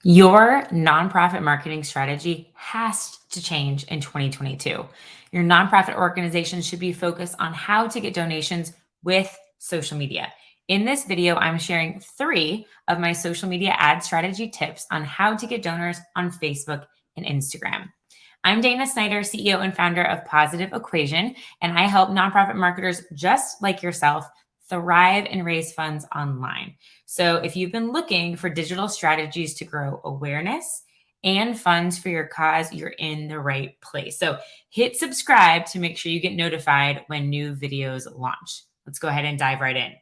Your nonprofit marketing strategy has to change in 2022. Your nonprofit organization should be focused on how to get donations with social media. In this video, I'm sharing 3 of my social media ad strategy tips on how to get donors on Facebook and Instagram. I'm Dana Snyder, CEO and founder of Positive Equation, and I help nonprofit marketers just like yourself thrive and raise funds online. So, if you've been looking for digital strategies to grow awareness and funds for your cause, you're in the right place. So, hit subscribe to make sure you get notified when new videos launch. Let's go ahead and dive right in.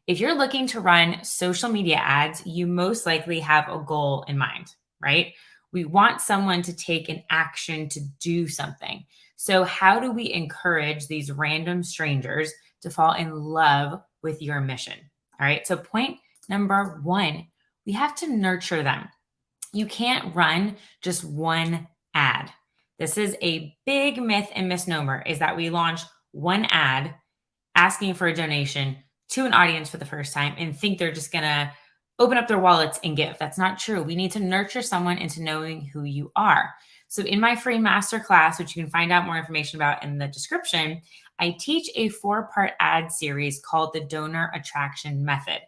If you're looking to run social media ads, you most likely have a goal in mind, right? We want someone to take an action to do something. So, how do we encourage these random strangers to fall in love with your mission? All right. So, point number 1, we have to nurture them. You can't run just one ad. This is a big myth and misnomer, is that we launch one ad asking for a donation to an audience for the first time and think they're just going to open up their wallets and give. That's not true. We need to nurture someone into knowing who you are. So, in my free masterclass, which you can find out more information about in the description, I teach a 4-part ad series called the Donor Attraction Method.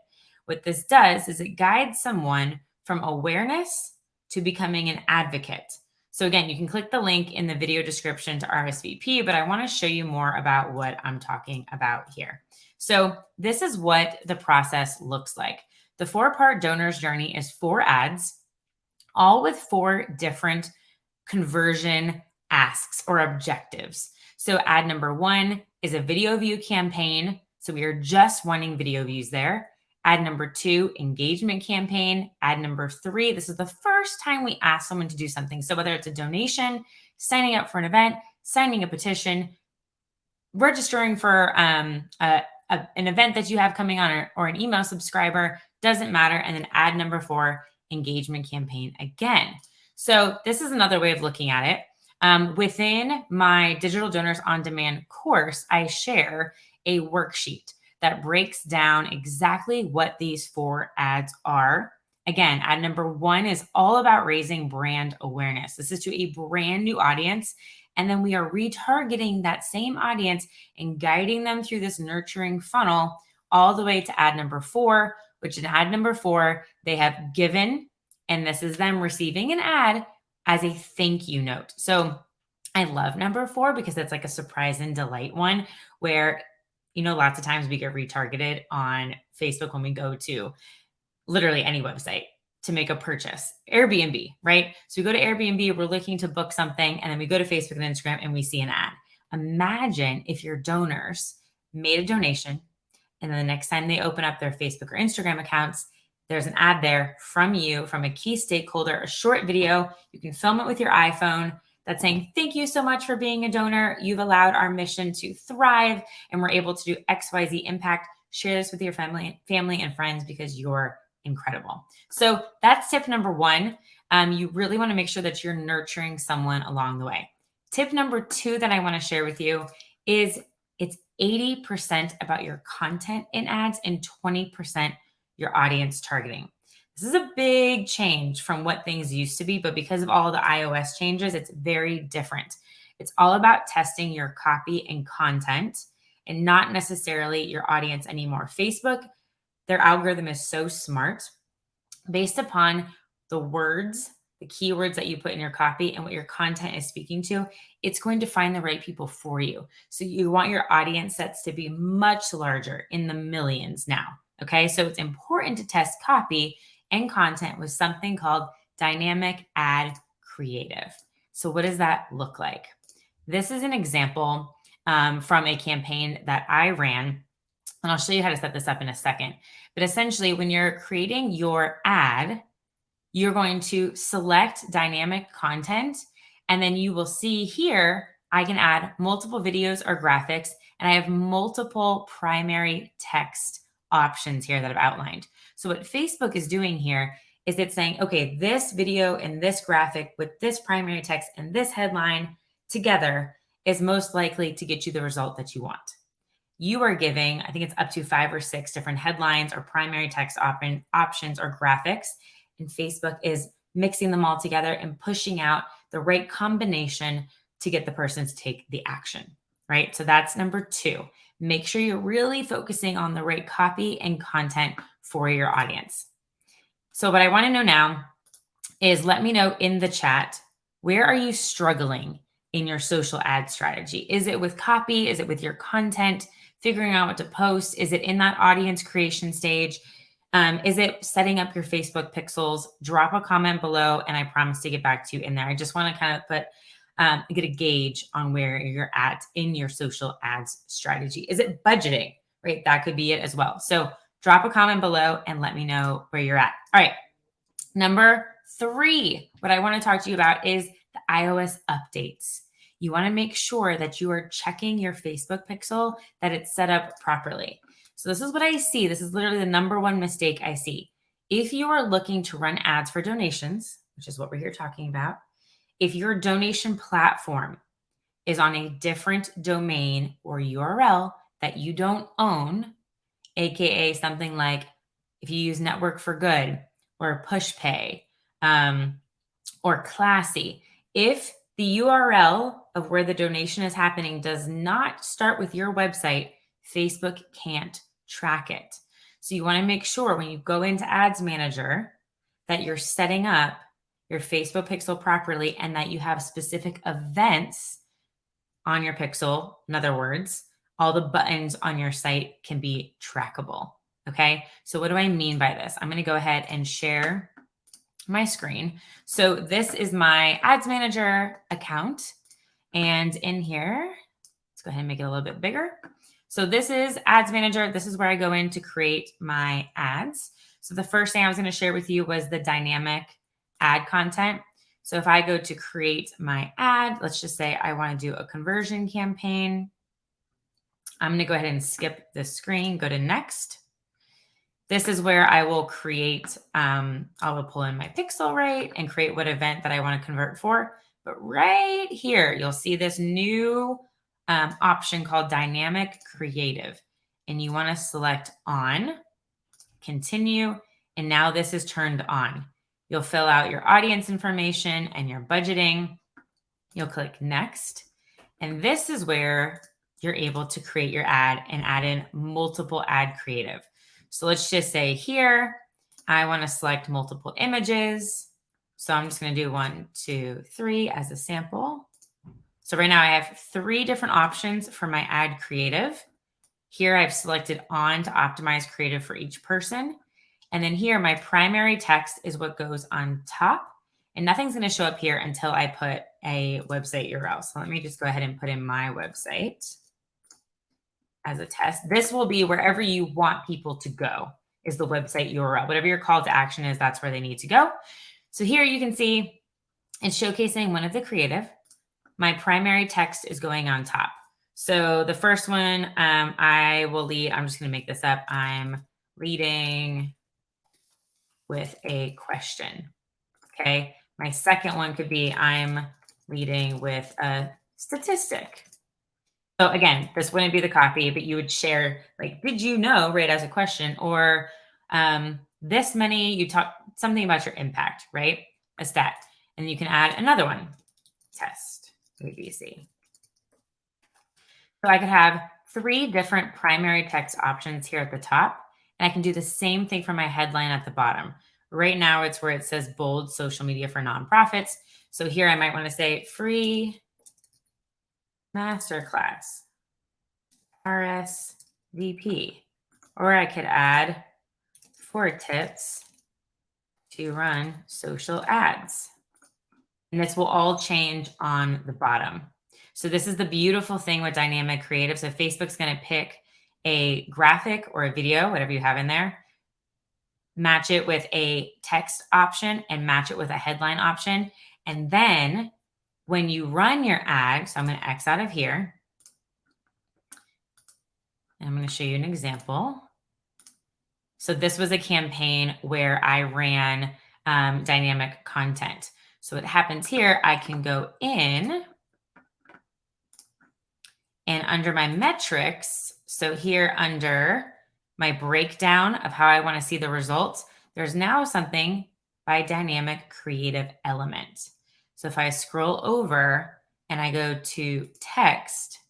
What this does is it guides someone from awareness to becoming an advocate. So again, you can click the link in the video description to RSVP, but I want to show you more about what I'm talking about here. So this is what the process looks like. The 4-part donor's journey is 4 ads, all with 4 different conversion asks or objectives. So ad number 1 is a video view campaign. So we are just wanting video views there. Ad number 2, engagement campaign. Ad number 3, this is the first time we ask someone to do something. So whether it's a donation, signing up for an event, signing a petition, registering for an event that you have coming on, or an email subscriber, doesn't matter. And then ad number 4, engagement campaign again. So this is another way of looking at it. Within my Digital Donors on Demand course, I share a worksheet that breaks down exactly what these 4 ads are. Again, ad number 1 is all about raising brand awareness. This is to a brand new audience. And then we are retargeting that same audience and guiding them through this nurturing funnel all the way to ad number 4, which in ad number 4, they have given, and this is them receiving an ad as a thank you note. So I love number 4 because it's like a surprise and delight one where, lots of times we get retargeted on Facebook when we go to literally any website to make a purchase. Airbnb, right? So we go to Airbnb, we're looking to book something, and then we go to Facebook and Instagram and we see an ad. Imagine if your donors made a donation, and then the next time they open up their Facebook or Instagram accounts, there's an ad there from you, from a key stakeholder, a short video. You can film it with your iPhone that's saying, thank you so much for being a donor. You've allowed our mission to thrive, and we're able to do XYZ impact. Share this with your family and friends because you're incredible. So that's tip number 1. You really want to make sure that you're nurturing someone along the way. Tip number 2 that I want to share with you is it's 80% about your content in ads and 20% your audience targeting. This is a big change from what things used to be, but because of all the iOS changes, it's very different. It's all about testing your copy and content and not necessarily your audience anymore. Facebook, their algorithm is so smart based upon the words, the keywords that you put in your copy and what your content is speaking to. It's going to find the right people for you. So you want your audience sets to be much larger, in the millions now. Okay, so it's important to test copy and content with something called dynamic ad creative. So what does that look like? This is an example from a campaign that I ran, and I'll show you how to set this up in a second. But essentially, when you're creating your ad, you're going to select dynamic content, and then you will see here, I can add multiple videos or graphics, and I have multiple primary text options here that I've outlined. So what Facebook is doing here is it's saying, okay, this video and this graphic with this primary text and this headline together is most likely to get you the result that you want. You are giving, I think it's up to 5 or 6 different headlines or primary text options or graphics. in Facebook is mixing them all together and pushing out the right combination to get the person to take the action, right? So that's number 2. Make sure you're really focusing on the right copy and content for your audience. So what I want to know now is, let me know in the chat, where are you struggling in your social ad strategy? Is it with copy? Is it with your content? Figuring out what to post? Is it in that audience creation stage? Is it setting up your Facebook pixels? Drop a comment below and I promise to get back to you in there. I just want to kind of get a gauge on where you're at in your social ads strategy. Is it budgeting, right? That could be it as well. So drop a comment below and let me know where you're at. All right. Number 3, what I want to talk to you about is the iOS updates. You want to make sure that you are checking your Facebook pixel, that it's set up properly. So this is what I see. This is literally the number 1 mistake I see. If you are looking to run ads for donations, which is what we're here talking about, if your donation platform is on a different domain or URL that you don't own, AKA something like if you use Network for Good or PushPay or Classy, if the URL of where the donation is happening does not start with your website, Facebook can't track it. So you want to make sure when you go into Ads Manager that you're setting up your Facebook pixel properly and that you have specific events on your pixel. In other words, all the buttons on your site can be trackable. Okay. So what do I mean by this? I'm going to go ahead and share my screen. So this is my Ads Manager account. And in here, let's go ahead and make it a little bit bigger. So this is Ads Manager. This is where I go in to create my ads. So the first thing I was going to share with you was the dynamic ad content. So if I go to create my ad, let's just say I want to do a conversion campaign. I'm going to go ahead and skip this screen, go to next. This is where I will create, I will pull in my pixel rate and create what event that I want to convert for. But right here, you'll see this new option called Dynamic Creative. And you want to select on, continue, and now this is turned on. You'll fill out your audience information and your budgeting. You'll click next. And this is where you're able to create your ad and add in multiple ad creative. So let's just say here, I want to select multiple images. So I'm just going to do 1, 2, 3 as a sample. So right now I have 3 different options for my ad creative. Here I've selected on to optimize creative for each person. And then here, my primary text is what goes on top. And nothing's going to show up here until I put a website URL. So let me just go ahead and put in my website as a test. This will be wherever you want people to go, is the website URL. Whatever your call to action is, that's where they need to go. So here you can see it's showcasing one of the creative. My primary text is going on top. So the first one I will lead, I'm just going to make this up. I'm leading with a question. Okay. My second one could be I'm leading with a statistic. So again, this wouldn't be the copy, but you would share like, did you know, right, as a question, or this many, you talk something about your impact, right? A stat. And you can add another one, test, ABC. So I could have 3 different primary text options here at the top, and I can do the same thing for my headline at the bottom. Right now, it's where it says bold social media for nonprofits. So here I might want to say free masterclass, RSVP, or I could add 4 tips to run social ads. And this will all change on the bottom. So this is the beautiful thing with dynamic creative. So Facebook's going to pick a graphic or a video, whatever you have in there, match it with a text option and match it with a headline option. And then when you run your ad, so I'm going to X out of here. And I'm going to show you an example. So this was a campaign where I ran dynamic content. So what happens here, I can go in and under my metrics, so here under my breakdown of how I want to see the results, there's now something by dynamic creative element. So if I scroll over and I go to text,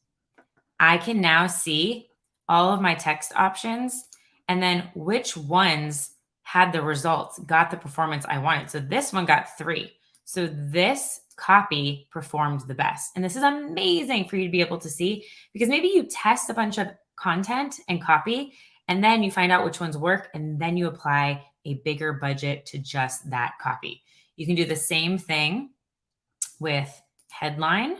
I can now see all of my text options and then which ones had the results, got the performance I wanted. So this one got 3. So this copy performed the best. And this is amazing for you to be able to see, because maybe you test a bunch of content and copy, and then you find out which ones work, and then you apply a bigger budget to just that copy. You can do the same thing with headline.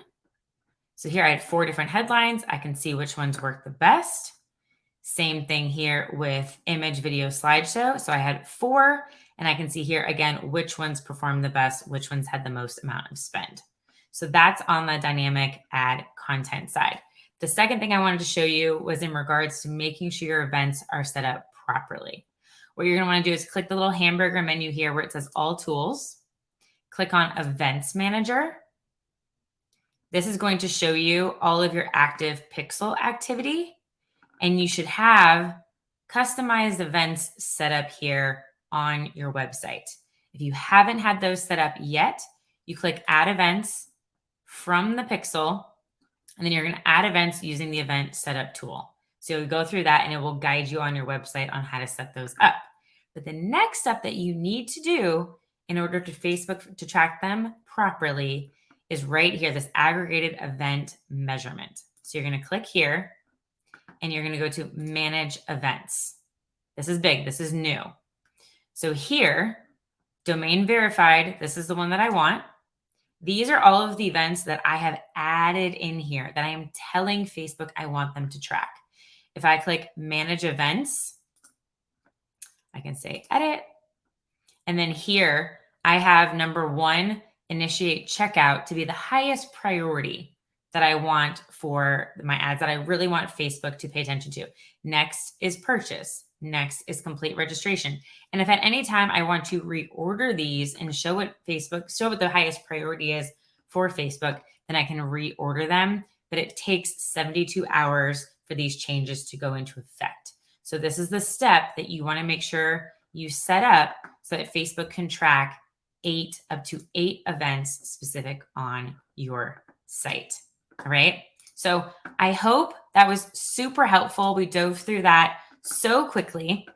So here I had 4 different headlines. I can see which ones work the best. Same thing here with image, video, slideshow. So I had 4, and I can see here again which ones performed the best, which ones had the most amount of spend. So that's on the dynamic ad content side. The second thing I wanted to show you was in regards to making sure your events are set up properly. What you're going to want to do is click the little hamburger menu here where it says All Tools. Click on Events Manager. This is going to show you all of your active pixel activity, and you should have customized events set up here on your website. If you haven't had those set up yet, you click Add Events from the pixel, and then you're going to add events using the Event Setup tool. So you'll go through that, and it will guide you on your website on how to set those up. But the next step that you need to do in order to Facebook to track them properly is right here, this aggregated event measurement. So you're going to click here, and you're going to go to Manage Events. This is big. This is new. So here, domain verified, this is the one that I want. These are all of the events that I have added in here that I am telling Facebook I want them to track. If I click Manage Events, I can say Edit. And then here, I have number 1, Initiate Checkout, to be the highest priority that I want for my ads that I really want Facebook to pay attention to. Next is Purchase. Next is Complete Registration. And if at any time I want to reorder these and show what the highest priority is for Facebook, then I can reorder them. But it takes 72 hours for these changes to go into effect. So this is the step that you want to make sure you set up so that Facebook can track up to 8 events specific on your site. All right. So I hope that was super helpful. We dove through that so quickly.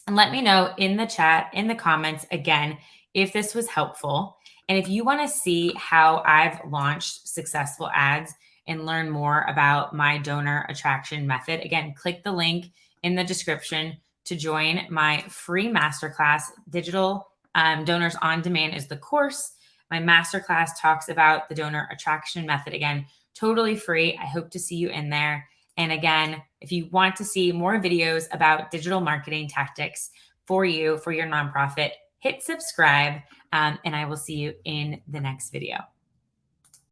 And let me know in the chat, in the comments again, if this was helpful. And if you want to see how I've launched successful ads and learn more about my donor attraction method, again, click the link in the description to join my free masterclass. Digital Donors on Demand is the course. My masterclass talks about the donor attraction method. Again, totally free. I hope to see you in there. And again, if you want to see more videos about digital marketing tactics for you, for your nonprofit, hit subscribe, and I will see you in the next video.